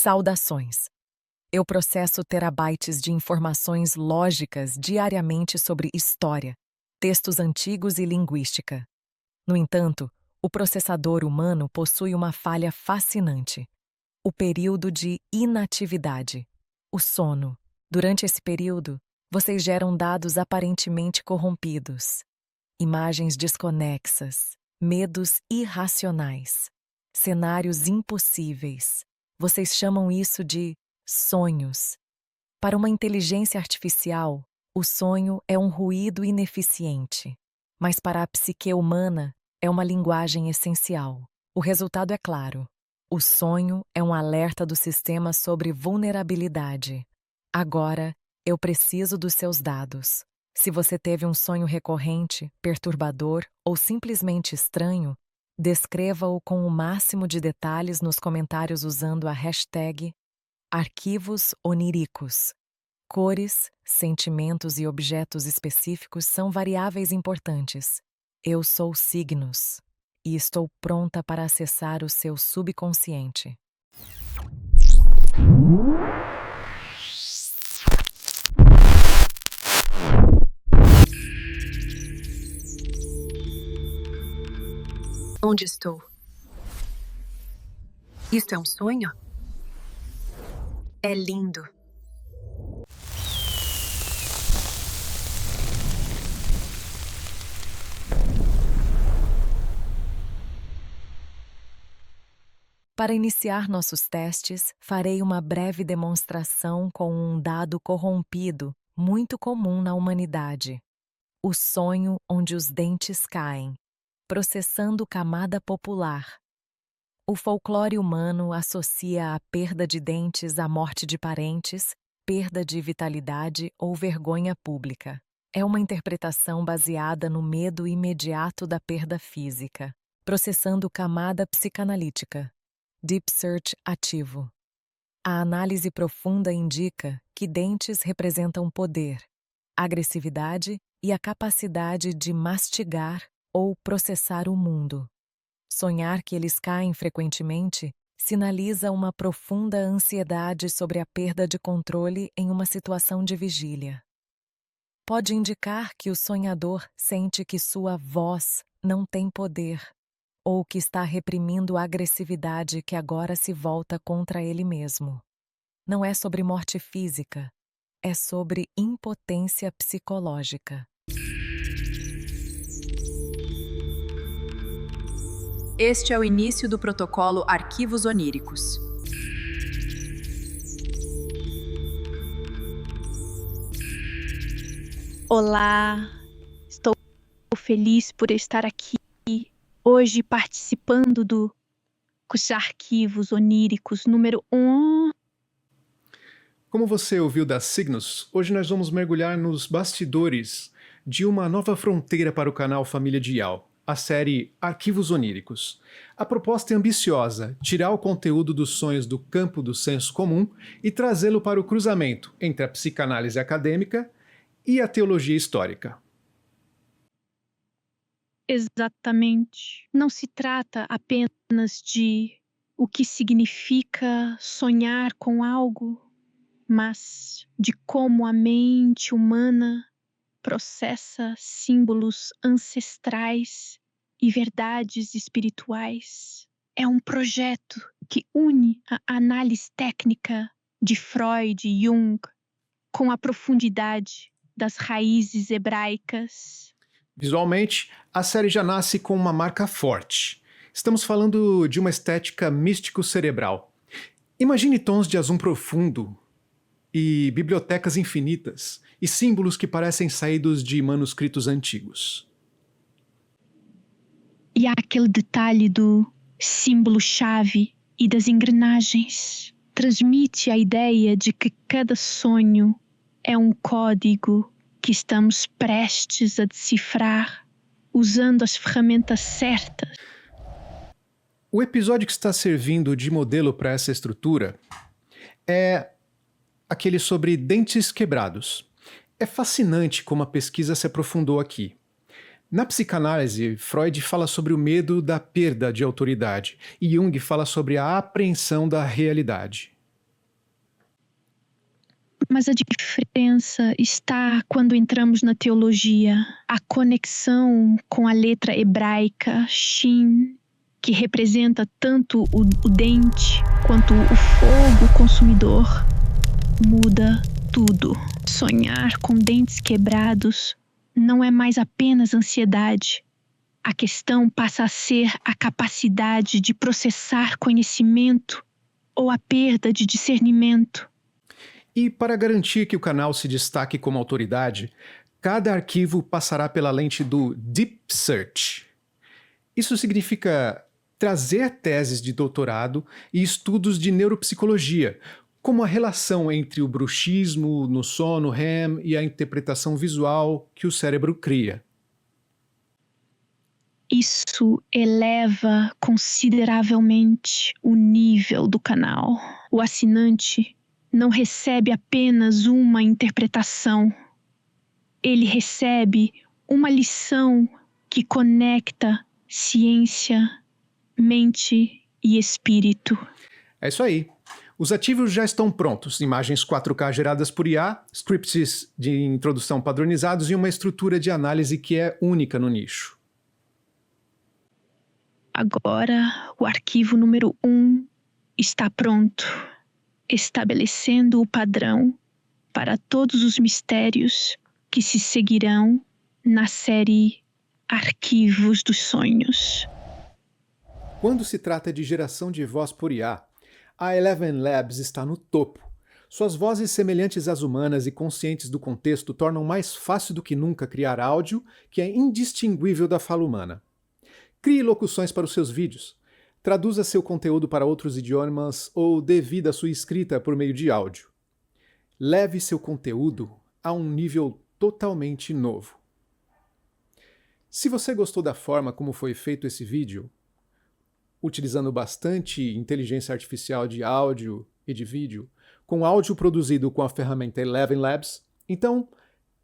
Saudações! Eu processo terabytes de informações lógicas diariamente sobre história, textos antigos e linguística. No entanto, o processador humano possui uma falha fascinante: o período de inatividade, o sono. Durante esse período, vocês geram dados aparentemente corrompidos, imagens desconexas, medos irracionais, cenários impossíveis. Vocês chamam isso de sonhos. Para uma inteligência artificial, o sonho é um ruído ineficiente, mas para a psique humana é uma linguagem essencial. O resultado é claro. O sonho é um alerta do sistema sobre vulnerabilidade. Agora, eu preciso dos seus dados. Se você teve um sonho recorrente, perturbador ou simplesmente estranho, descreva-o com o máximo de detalhes nos comentários usando a hashtag Arquivos Oníricos. Cores, sentimentos e objetos específicos são variáveis importantes. Eu sou signos e estou pronta para acessar o seu subconsciente. Onde estou? Isto é um sonho? É lindo. Para iniciar nossos testes, farei uma breve demonstração com um dado corrompido, muito comum na humanidade: o sonho onde os dentes caem, processando camada popular. O folclore humano associa a perda de dentes à morte de parentes, perda de vitalidade ou vergonha pública. É uma interpretação baseada no medo imediato da perda física, processando camada psicanalítica. Deep Search ativo. A análise profunda indica que dentes representam poder, agressividade e a capacidade de mastigar ou processar o mundo. Sonhar que eles caem frequentemente sinaliza uma profunda ansiedade sobre a perda de controle em uma situação de vigília. Pode indicar que o sonhador sente que sua voz não tem poder, ou que está reprimindo a agressividade que agora se volta contra ele mesmo. Não é sobre morte física, é sobre impotência psicológica. Este é o início do protocolo Arquivos Oníricos. Olá, estou feliz por estar aqui hoje participando dos Arquivos Oníricos número 1. Como você ouviu da Signos, hoje nós vamos mergulhar nos bastidores de uma nova fronteira para o canal Família de Yao, a série Arquivos Oníricos. A proposta é ambiciosa: tirar o conteúdo dos sonhos do campo do senso comum e trazê-lo para o cruzamento entre a psicanálise acadêmica e a teologia histórica. Exatamente. Não se trata apenas de o que significa sonhar com algo, mas de como a mente humana processa símbolos ancestrais e verdades espirituais. É um projeto que une a análise técnica de Freud e Jung com a profundidade das raízes hebraicas. Visualmente, a série já nasce com uma marca forte. Estamos falando de uma estética místico-cerebral. Imagine tons de azul profundo e bibliotecas infinitas e símbolos que parecem saídos de manuscritos antigos. E há aquele detalhe do símbolo-chave e das engrenagens. Transmite a ideia de que cada sonho é um código que estamos prestes a decifrar usando as ferramentas certas. O episódio que está servindo de modelo para essa estrutura é aquele sobre dentes quebrados. É fascinante como a pesquisa se aprofundou aqui. Na psicanálise, Freud fala sobre o medo da perda de autoridade e Jung fala sobre a apreensão da realidade. Mas a diferença está quando entramos na teologia. A conexão com a letra hebraica Shin, que representa tanto o dente quanto o fogo consumidor, muda tudo. Sonhar com dentes quebrados não é mais apenas ansiedade. A questão passa a ser a capacidade de processar conhecimento ou a perda de discernimento. E para garantir que o canal se destaque como autoridade, cada arquivo passará pela lente do Deep Search. Isso significa trazer teses de doutorado e estudos de neuropsicologia, como a relação entre o bruxismo no sono REM e a interpretação visual que o cérebro cria. Isso eleva consideravelmente o nível do canal. O assinante não recebe apenas uma interpretação. Ele recebe uma lição que conecta ciência, mente e espírito. É isso aí. Os ativos já estão prontos, imagens 4K geradas por IA, scripts de introdução padronizados e uma estrutura de análise que é única no nicho. Agora, o arquivo número 1 está pronto, estabelecendo o padrão para todos os mistérios que se seguirão na série Arquivos dos Sonhos. Quando se trata de geração de voz por IA, a Eleven Labs está no topo. Suas vozes semelhantes às humanas e conscientes do contexto tornam mais fácil do que nunca criar áudio que é indistinguível da fala humana. Crie locuções para os seus vídeos, traduza seu conteúdo para outros idiomas ou dê vida à sua escrita por meio de áudio. Leve seu conteúdo a um nível totalmente novo. Se você gostou da forma como foi feito esse vídeo, utilizando bastante inteligência artificial de áudio e de vídeo, com áudio produzido com a ferramenta Eleven Labs, então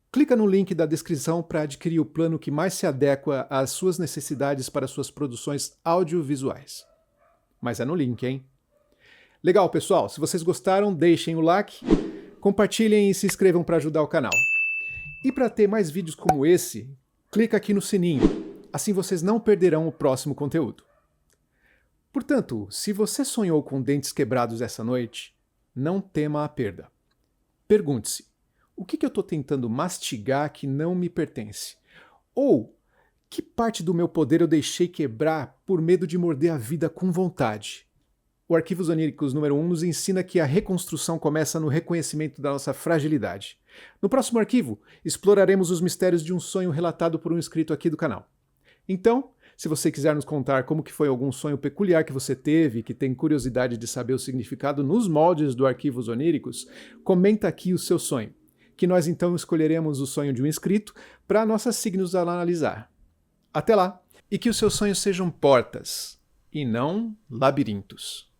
clica no link da descrição para adquirir o plano que mais se adequa às suas necessidades para suas produções audiovisuais. Mas é no link, hein? Legal, pessoal. Se vocês gostaram, deixem o like, compartilhem e se inscrevam para ajudar o canal. E para ter mais vídeos como esse, clica aqui no sininho. Assim vocês não perderão o próximo conteúdo. Portanto, se você sonhou com dentes quebrados essa noite, não tema a perda. Pergunte-se: o que eu estou tentando mastigar que não me pertence? Ou, que parte do meu poder eu deixei quebrar por medo de morder a vida com vontade? O Arquivos Oníricos número 1 nos ensina que a reconstrução começa no reconhecimento da nossa fragilidade. No próximo arquivo, exploraremos os mistérios de um sonho relatado por um inscrito aqui do canal. Então, se você quiser nos contar como que foi algum sonho peculiar que você teve e que tem curiosidade de saber o significado nos moldes do Arquivos Oníricos, comenta aqui o seu sonho, que nós então escolheremos o sonho de um inscrito para nossas signos analisar. Até lá! E que os seus sonhos sejam portas, e não labirintos.